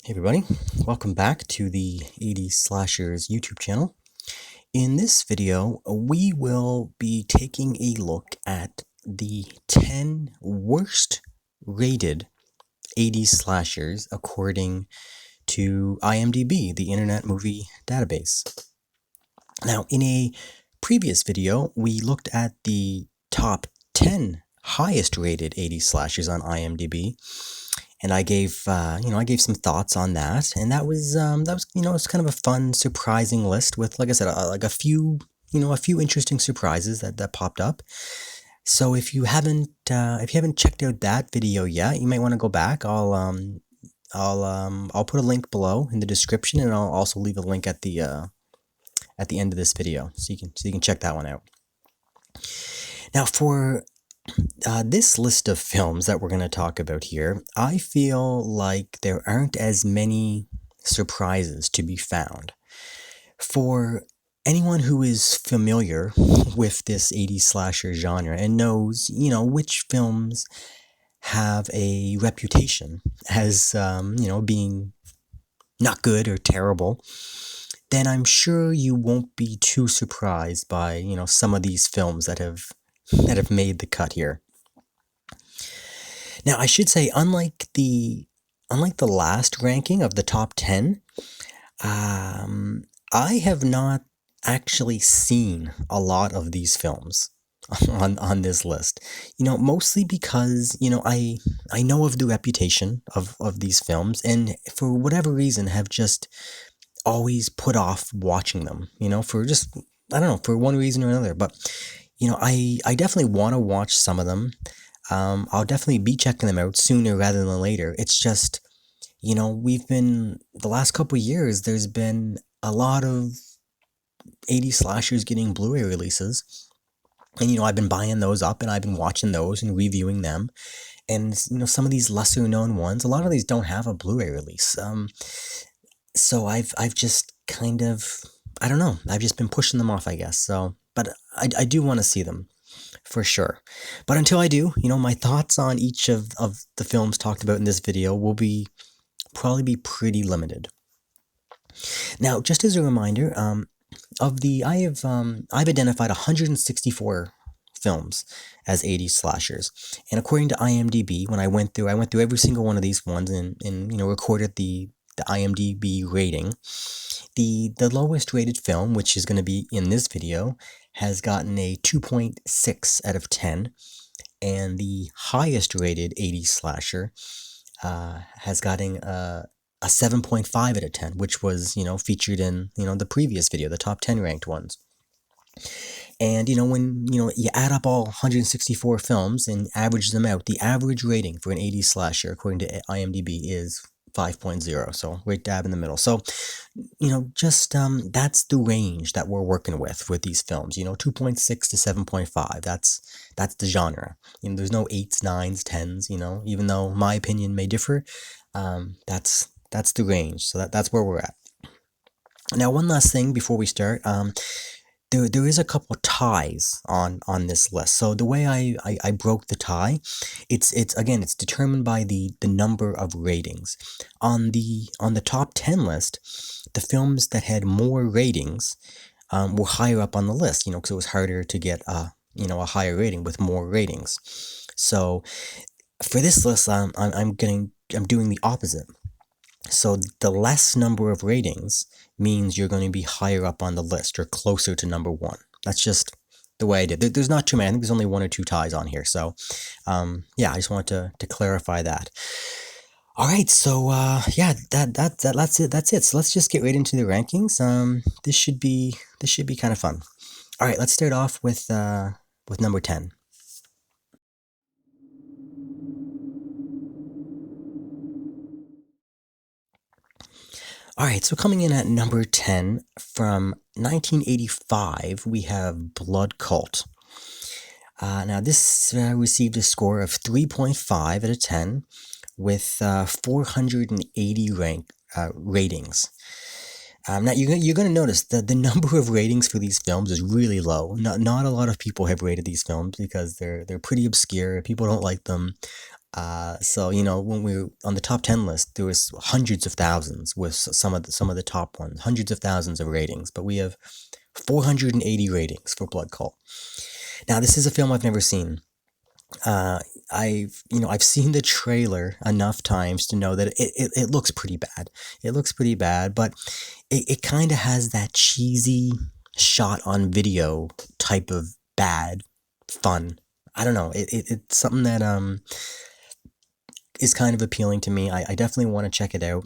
Hey everybody, welcome back to the 80s Slashers YouTube channel. In this video, we will be taking a look at the 10 worst rated 80s slashers according to IMDB, the Internet Movie Database. Now, in a previous video, we looked at the top 10 highest rated 80s slashers on IMDB. And I gave, I gave some thoughts on that, and that was, it's kind of a fun, surprising list with, like I said, like a few interesting surprises that popped up. So if you haven't checked out that video yet, you might want to go back. I'll put a link below in the description, and I'll also leave a link at the end of this video, so you can check that one out. Now for this list of films that we're going to talk about here, I feel like there aren't as many surprises to be found. For anyone who is familiar with this 80s slasher genre and knows, which films have a reputation as, being not good or terrible, then I'm sure you won't be too surprised by, some of these films that have made the cut here. Now, I should say, unlike the last ranking of the top 10, I have not actually seen a lot of these films on this list. Mostly because, I know of the reputation of these films, and for whatever reason have just always put off watching them, for just, I don't know, for one reason or another. But I definitely want to watch some of them. I'll definitely be checking them out sooner rather than later. It's just, the last couple of years, there's been a lot of 80s slashers getting Blu-ray releases. And, I've been buying those up, and I've been watching those and reviewing them. And, some of these lesser known ones, a lot of these don't have a Blu-ray release. So I've just kind of, I don't know, I've just been pushing them off, I guess. So, but I do want to see them, for sure. But until I do, my thoughts on each of the films talked about in this video will probably be pretty limited. Now, just as a reminder, I've identified 164 films as 80s slashers, and according to IMDB, when I went through every single one of these ones and recorded the IMDB rating. The lowest rated film, which is going to be in this video, has gotten a 2.6 out of 10, and the highest rated 80s slasher has gotten a 7.5 out of 10, which was, featured in, the previous video, the top 10 ranked ones. And, when, you add up all 164 films and average them out, the average rating for an 80s slasher, according to IMDB, is 5.0, so right dab in the middle. So, just that's the range that we're working with these films. 2.6 to 7.5. That's the genre. There's no 8s, 9s, 10s. Even though my opinion may differ, that's the range. So that's where we're at. Now, one last thing before we start. There is a couple ties on this list. So the way I broke the tie, it's determined by the number of ratings. On the top 10 list, the films that had more ratings were higher up on the list, because it was harder to get a higher rating with more ratings. So for this list, I'm doing the opposite. So the less number of ratings means you're going to be higher up on the list or closer to number one. That's just the way I did. There's not too many. I think there's only one or two ties on here. So, yeah, I just wanted to clarify that. All right, so yeah, that's it. So let's just get right into the rankings. This should be kind of fun. All right, let's start off with number 10. Alright, so coming in at number 10, from 1985, we have Blood Cult. Now, this received a score of 3.5 out of 10, with 480 ratings. Now, you're going to notice that the number of ratings for these films is really low. Not a lot of people have rated these films because they're pretty obscure. People don't like them. So when we were on the top 10 list, there was hundreds of thousands with some of the top ones, hundreds of thousands of ratings, but we have 480 ratings for Blood Cult. Now, this is a film I've never seen. I've seen the trailer enough times to know that it looks pretty bad. It looks pretty bad, but it kind of has that cheesy shot on video type of bad fun. I don't know. It's something that is kind of appealing to me. I definitely want to check it out.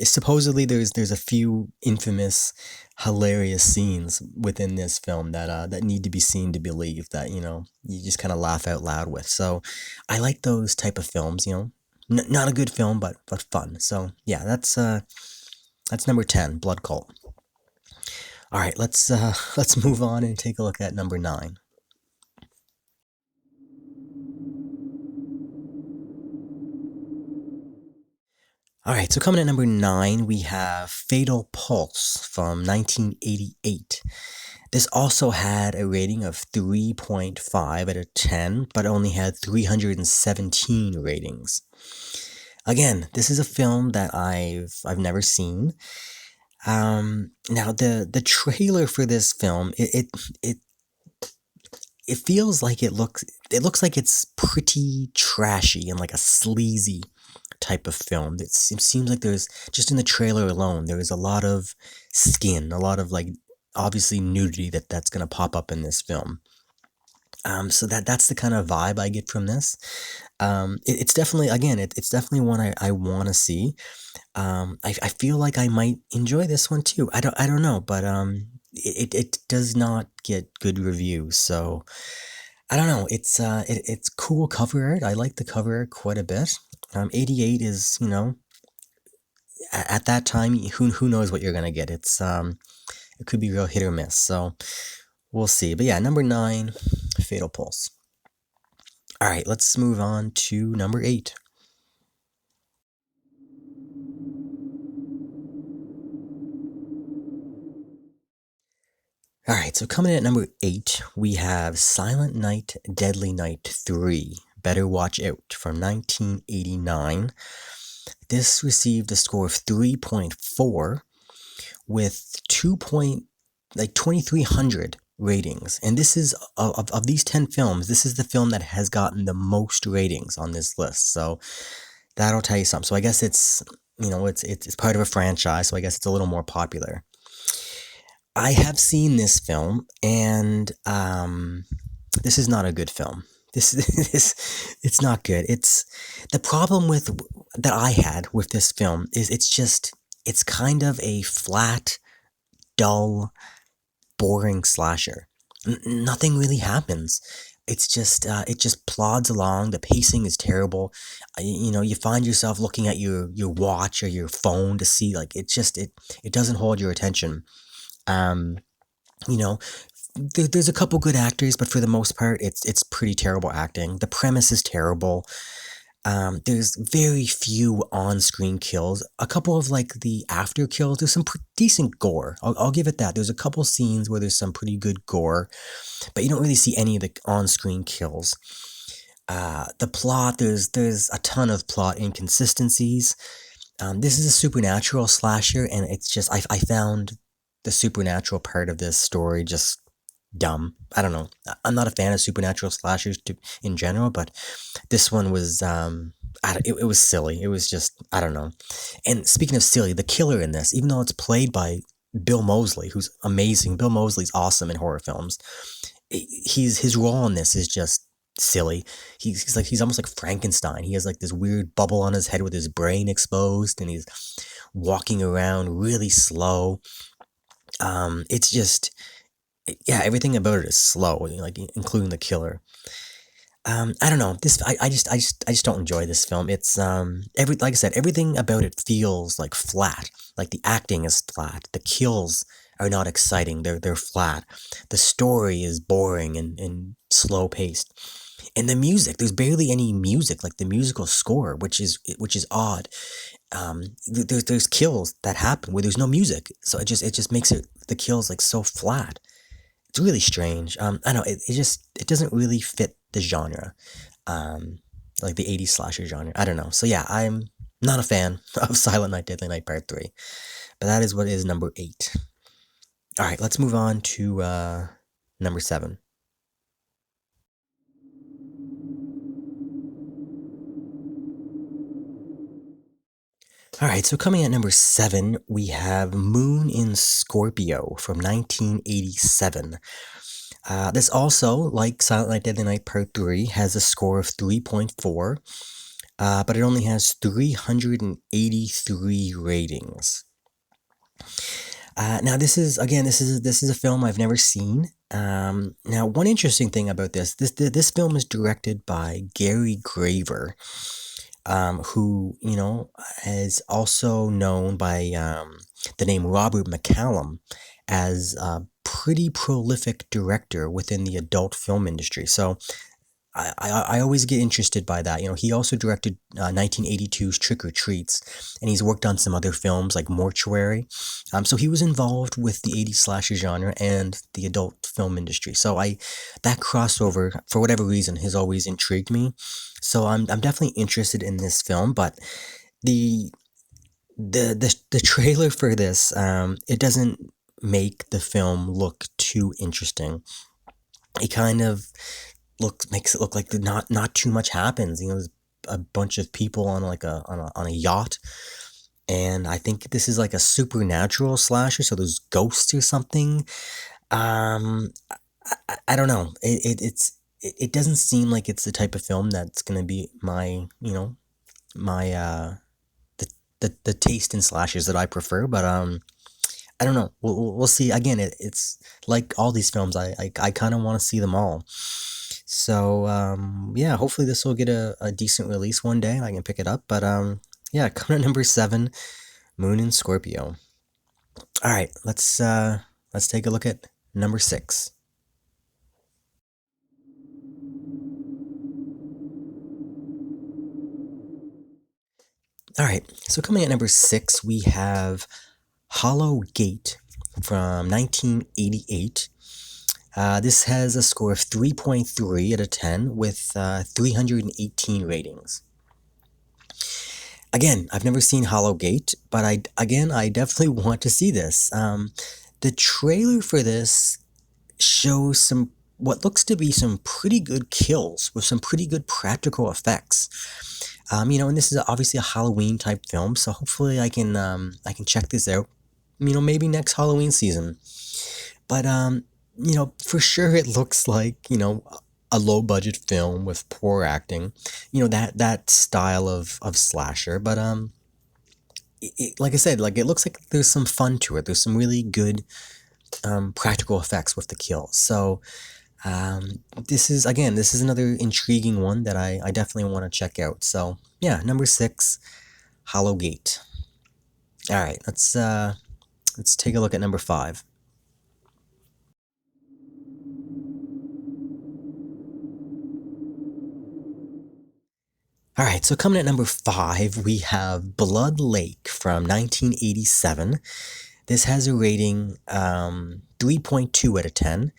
Supposedly there's a few infamous, hilarious scenes within this film that need to be seen to believe that you just kind of laugh out loud with. So I like those type of films. Not a good film, but fun. So yeah, that's number 10, Blood Cult. All right, let's move on and take a look at number 9. Alright, so coming at number 9, we have Fatal Pulse from 1988. This also had a rating of 3.5 out of 10, but only had 317 ratings. Again, this is a film that I've never seen. Now the trailer for this film, it feels like it looks like it's pretty trashy and like a sleazy type of film. It seems like there's, just in the trailer alone, there is a lot of skin, a lot of like obviously nudity that's gonna pop up in this film. So that's the kind of vibe I get from this. It's definitely, again, it's definitely one I want to see. I feel like I might enjoy this one too. I don't know, but it does not get good reviews, so I don't know. It's cool cover art. I like the cover art quite a bit. 88 is, at that time, who knows what you're gonna get. It could be real hit or miss. So we'll see. But yeah, number 9, Fatal Pulse. All right, let's move on to number 8. All right, so coming in at number 8, we have Silent Night, Deadly Night 3, Better Watch Out from 1989. This received a score of 3.4 with 2,300 ratings. And this is, of these 10 films, this is the film that has gotten the most ratings on this list. So that'll tell you something. So I guess it's part of a franchise, so I guess it's a little more popular. I have seen this film, and this is not a good film. It's not good. It's the problem that I had with this film is it's kind of a flat, dull, boring slasher. Nothing really happens. It's just it just plods along. The pacing is terrible. You find yourself looking at your watch or your phone to see, like, it doesn't hold your attention. Um, you know, there's a couple good actors, but for the most part, it's pretty terrible acting. The premise is terrible. There's very few on-screen kills. A couple of like the after kills. There's some decent gore. I'll give it that. There's a couple scenes where there's some pretty good gore, but you don't really see any of the on-screen kills. The plot, there's a ton of plot inconsistencies. This is a supernatural slasher, and it's just I found the supernatural part of this story just dumb. I don't know. I'm not a fan of supernatural slashers in general, but this one was it was silly. It was just, I don't know. And speaking of silly, the killer in this, even though it's played by Bill Moseley, who's amazing. Bill Moseley's awesome in horror films. His role in this is just silly. He's almost like Frankenstein. He has like this weird bubble on his head with his brain exposed, and he's walking around really slow. It's just, yeah, everything about it is slow, like including the killer. I don't know. I just don't enjoy this film. It's like I said, everything about it feels like flat. Like the acting is flat. The kills are not exciting. They're flat. The story is boring and slow paced. And the music, there's barely any music, like the musical score, which is odd. There's kills that happen where there's no music, so it just makes the kills like so flat. It's really strange. I don't know, it doesn't really fit the genre. like the 80s slasher genre. I don't know. So yeah, I'm not a fan of Silent Night, Deadly Night Part 3. But that is what is number 8. All right, let's move on to number 7. All right, so coming at number 7, we have Moon in Scorpio from 1987. This also, like Silent Night, Deadly Night Part 3, has a score of 3.4, but it only has 383 ratings. Now, this is a film I've never seen. Now, one interesting thing about this film is directed by Gary Graver, who, is also known by the name Robert McCallum as a pretty prolific director within the adult film industry. So I always get interested by that. He also directed 1982's Trick or Treats, and he's worked on some other films like Mortuary. So he was involved with the 80s slasher genre and the adult film industry. So that crossover, for whatever reason, has always intrigued me. So I'm definitely interested in this film, but the trailer for this, it doesn't make the film look too interesting. It kind of makes it look like not too much happens. There's a bunch of people on on a yacht, and I think this is like a supernatural slasher, so there's ghosts or something. I don't know. It doesn't seem like it's the type of film that's gonna be my my the taste in slashers that I prefer, but I don't know. We'll see. Again, it's like all these films. I kind of want to see them all. So yeah, hopefully this will get a decent release one day and I can pick it up. But yeah, coming at number 7, Moon in Scorpio. All right, let's take a look at number 6. All right, so coming at number 6, we have Hollow Gate from 1988. This has a score of 3.3 out of 10 with 318 ratings. Again, I've never seen Hollow Gate, but I definitely want to see this. The trailer for this shows what looks to be some pretty good kills with some pretty good practical effects. And this is obviously a Halloween type film, so hopefully I can check this out. Maybe next Halloween season. But for sure it looks like, a low budget film with poor acting, that style of slasher. But like I said, it looks like there's some fun to it. There's some really good practical effects with the kills. So this is another intriguing one that I definitely want to check out. So yeah, number 6, Hollow Gate. All right, let's take a look at number 5. All right, so coming at number 5, we have Blood Lake from 1987. This has a rating 3.2 out of 10,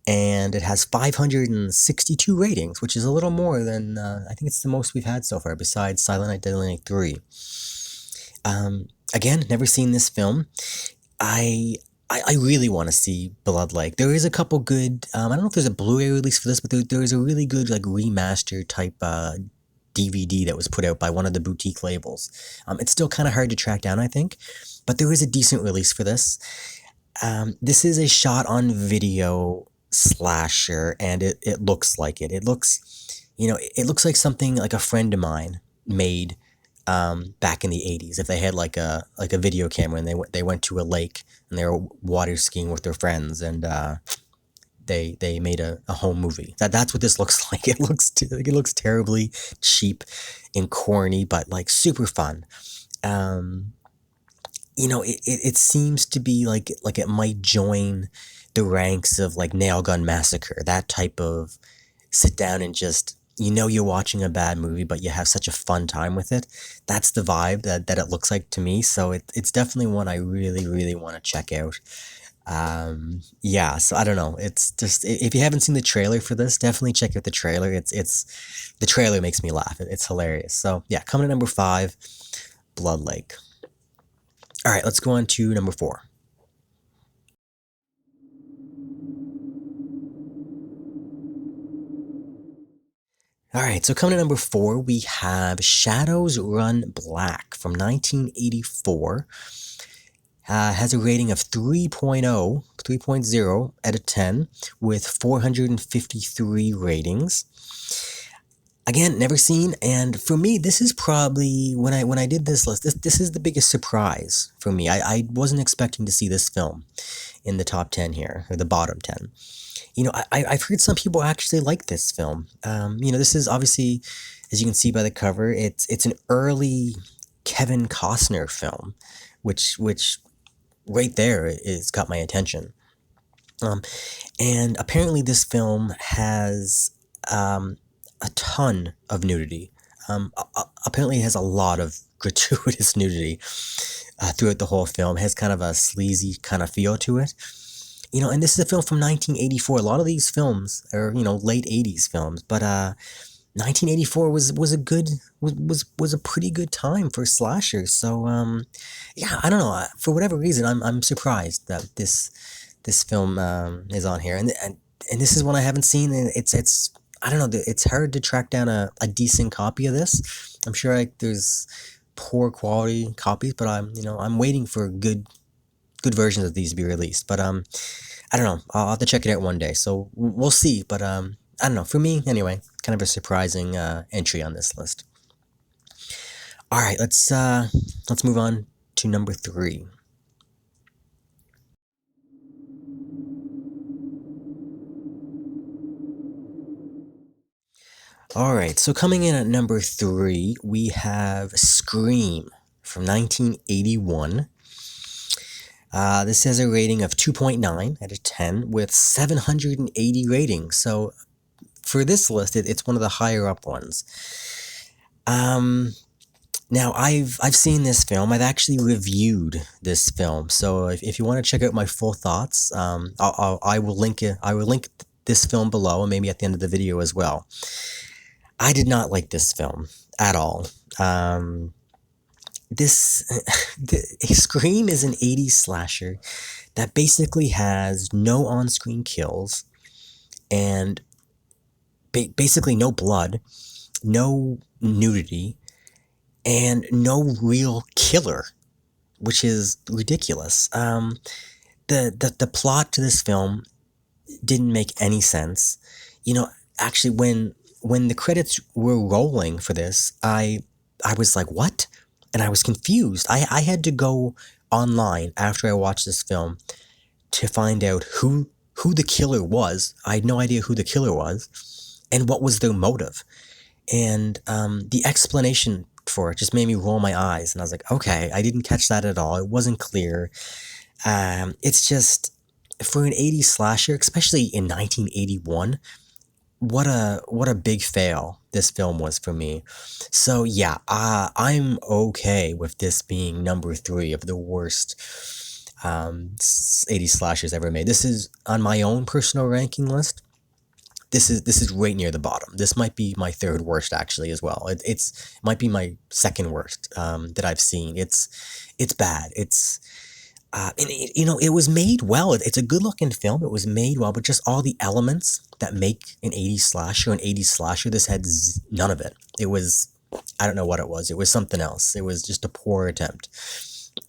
and it has 562 ratings, which is a little more than, I think it's the most we've had so far, besides Silent Night, Deadly Night 3. Again, never seen this film. I really want to see Blood Lake. There is a couple good, I don't know if there's a Blu-ray release for this, but there is a really good, remaster type DVD that was put out by one of the boutique labels. It's still kind of hard to track down, I think, but there is a decent release for this. This is a shot-on-video slasher, and it looks like it. It looks like something like a friend of mine made back in the 80s. If they had like a video camera and they went to a lake and they were water skiing with their friends, and they made a home movie. That's what this looks like. It looks terribly cheap and corny, but super fun. It seems to be like it might join the ranks of Nail Gun Massacre, that type of sit down and just you're watching a bad movie, but you have such a fun time with it. That's the vibe that it looks like to me. So it's definitely one I really, really want to check out. Yeah, so I don't know. It's just if you haven't seen the trailer for this, definitely check out the trailer. It's the trailer makes me laugh. It's hilarious. So yeah, coming to number 5, Blood Lake. All right, let's go on to number 4. All right, so coming to number 4, we have Shadows Run Black from 1984. Has a rating of 3.0 out of 10 with 453 ratings. Again, never seen, and for me, this is probably when I did this list. This is the biggest surprise for me. I wasn't expecting to see this film in the top 10 here, or the bottom 10. I've heard some people actually like this film. This is obviously, as you can see by the cover, it's an early Kevin Costner film, which right there is got my attention. And apparently this film has a ton of nudity. Apparently it has a lot of gratuitous nudity throughout the whole film. It has kind of a sleazy kind of feel to it. And this is a film from 1984. A lot of these films are, late 80s films, but 1984 was a good was a pretty good time for slashers. So yeah, I don't know. For whatever reason, I'm surprised that this film is on here, and this is one I haven't seen, and it's I don't know. It's hard to track down a decent copy of this. I'm sure there's poor quality copies, but I'm waiting for good versions of these to be released. But I don't know. I'll have to check it out one day. So we'll see. But I don't know. For me, anyway, kind of a surprising entry on this list. All right, let's move on to number 3. All right, so coming in at number 3, we have Scream from 1981. This has a rating of 2.9 out of 10 with 780 ratings. So for this list, it's one of the higher up ones. Now I've seen this film. I've actually reviewed this film. So if you want to check out my full thoughts, I will link it. I will link this film below, and maybe at the end of the video as well. I did not like this film at all. This Scream is an 80s slasher that basically has no on-screen kills and basically no blood, no nudity, and no real killer, which is ridiculous. The plot to this film didn't make any sense. Actually, when the credits were rolling for this, I was like, what? And I was confused. I had to go online after I watched this film to find out who the killer was. I had no idea who the killer was and what was their motive. And the explanation for it just made me roll my eyes. And I was like, okay, I didn't catch that at all. It wasn't clear. It's just, for an 80s slasher, especially in 1981, what a big fail this film was for me. So yeah, I'm okay with this being number 3 of the worst 80s slashers ever made. This is on my own personal ranking list. This is right near the bottom. This might be my 3rd worst actually as well. It might be my 2nd worst that I've seen. It's bad. And it was made well. It's a good looking film. It was made well, but just all the elements that make an 80s slasher, this had none of it. It was, I don't know what it was. It was something else. It was just a poor attempt.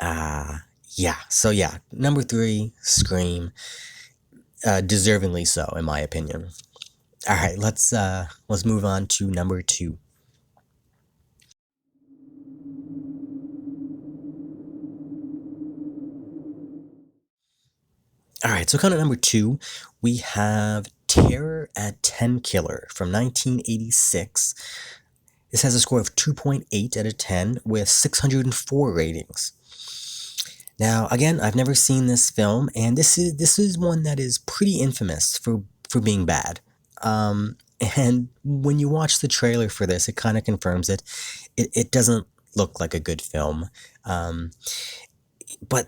Yeah. So yeah, number 3, Scream, deservingly so, in my opinion. All right, let's move on to number 2. All right, so kind of number 2, we have Terror at TENKILLER from 1986. This has a score of 2.8 out of 10 with 604 ratings. Now, again, I've never seen this film, and this is one that is pretty infamous for being bad. And when you watch the trailer for this, it kind of confirms it. It doesn't look like a good film. But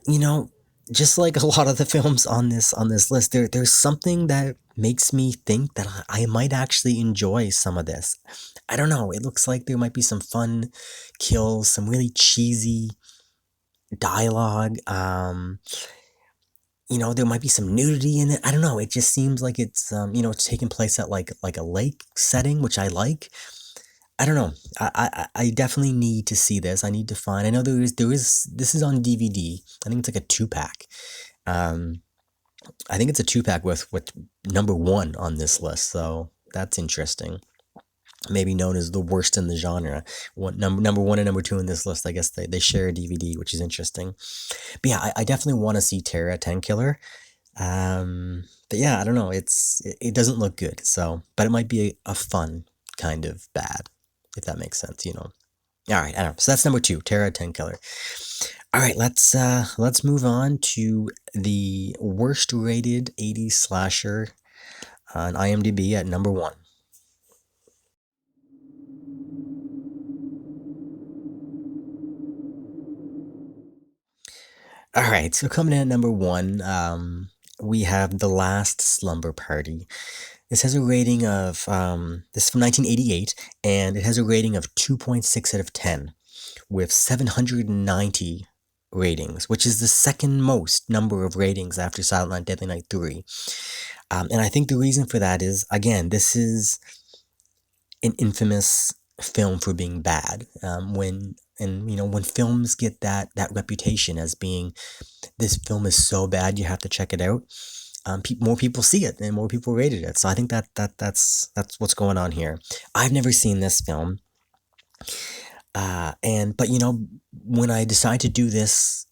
just like a lot of the films on this list, there's something that makes me think that I might actually enjoy some of this. I don't know. It looks like there might be some fun kills, some really cheesy dialogue. There might be some nudity in it. I don't know. It just seems like it's it's taking place at like a lake setting, which I like. I don't know. I definitely need to see this. I need to find. I know there is this is on DVD. I think it's like a 2-pack. Um, I think it's a 2-pack with number one on this list. So that's interesting. Maybe known as the worst in the genre. Number one and number two in this list. I guess they share a DVD, which is interesting. But yeah, I definitely want to see Terra Tenkiller. But yeah, I don't know. It doesn't look good. So, but it might be a fun kind of bad, if that makes sense. All right, I don't know. So that's number two, Terra Tenkiller. All right, let's move on to the worst rated 80s slasher on IMDb at number one. All right, so coming in at number one, we have The Last Slumber Party. This has a rating of this is from 1988, and it has a rating of 2.6 out of 10, with 790 ratings, which is the second most number of ratings after Silent Night, Deadly Night 3. And I think the reason for that is, again, this is an infamous film for being bad. When films get that reputation as being, this film is so bad you have to check it out, more people see it and more people rated it. So I think that's what's going on here. I've never seen this film, but when I decided to do this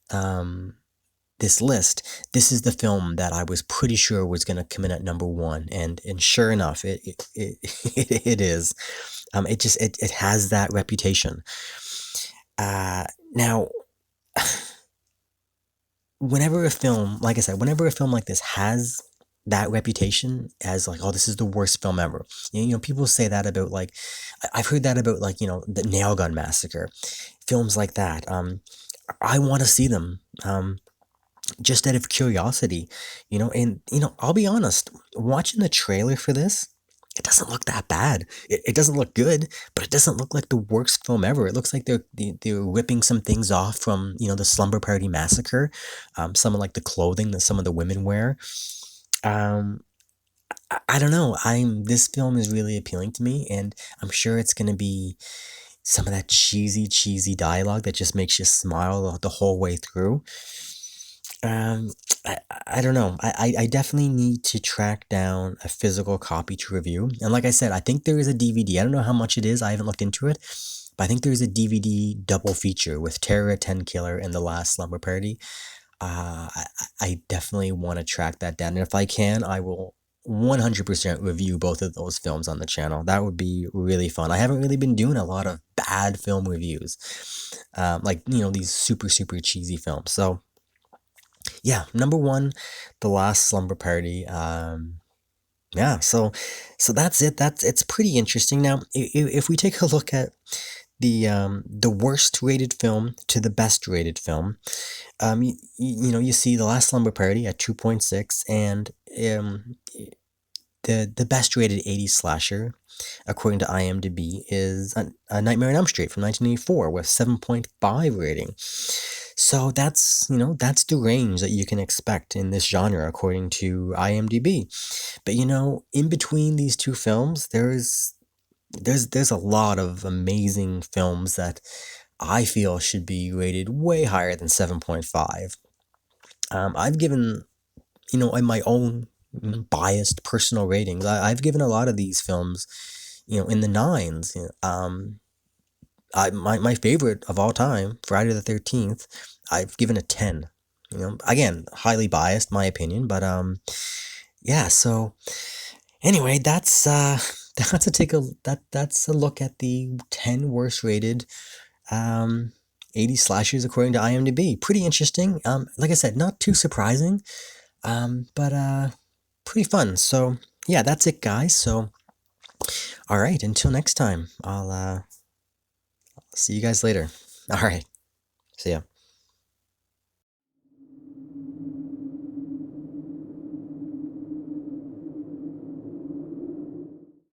list, this is the film that I was pretty sure was going to come in at number one, and sure enough, it is. It has that reputation. Now, whenever a film, like I said, whenever a film like this has that reputation as like, oh, this is the worst film ever. People say that about like, I've heard that about like, the Nail Gun Massacre, films like that. I want to see them. Just out of curiosity, and I'll be honest, watching the trailer for this, it doesn't look that bad. It doesn't look good, but it doesn't look like the worst film ever. It looks like they're ripping some things off from the Slumber Party Massacre, some of like the clothing that some of the women wear. Um, I don't know. This film is really appealing to me, and I'm sure it's gonna be some of that cheesy dialogue that just makes you smile the whole way through. Um, I don't know. I definitely need to track down a physical copy to review. And like I said, I think there is a DVD. I don't know how much it is. I haven't looked into it. But I think there's a DVD double feature with Terror, Tenkiller, and The Last Slumber Party. I definitely want to track that down. And if I can, I will 100% review both of those films on the channel. That would be really fun. I haven't really been doing a lot of bad film reviews. These super cheesy films. So yeah, number one, The Last Slumber Party. Yeah, so that's it. It's pretty interesting. Now, if we take a look at the worst rated film to the best rated film, you see The Last Slumber Party at 2.6, and the best rated 80s slasher, according to IMDb, is a Nightmare on Elm Street from 1984 with 7.5 rating. So that's the range that you can expect in this genre according to IMDb. But in between these two films, there's a lot of amazing films that I feel should be rated way higher than 7.5. I've given, in my own biased personal ratings, I've given a lot of these films, in the nines. My favorite of all time, Friday the 13th, I've given a 10. Again, highly biased, my opinion, but yeah. So anyway, that's a look at the 10 worst rated 80 slashers according to IMDb. Pretty interesting. Like I said, not too surprising, but pretty fun. So yeah, that's it, guys. So all right, until next time, I'll see you guys later. All right, see ya.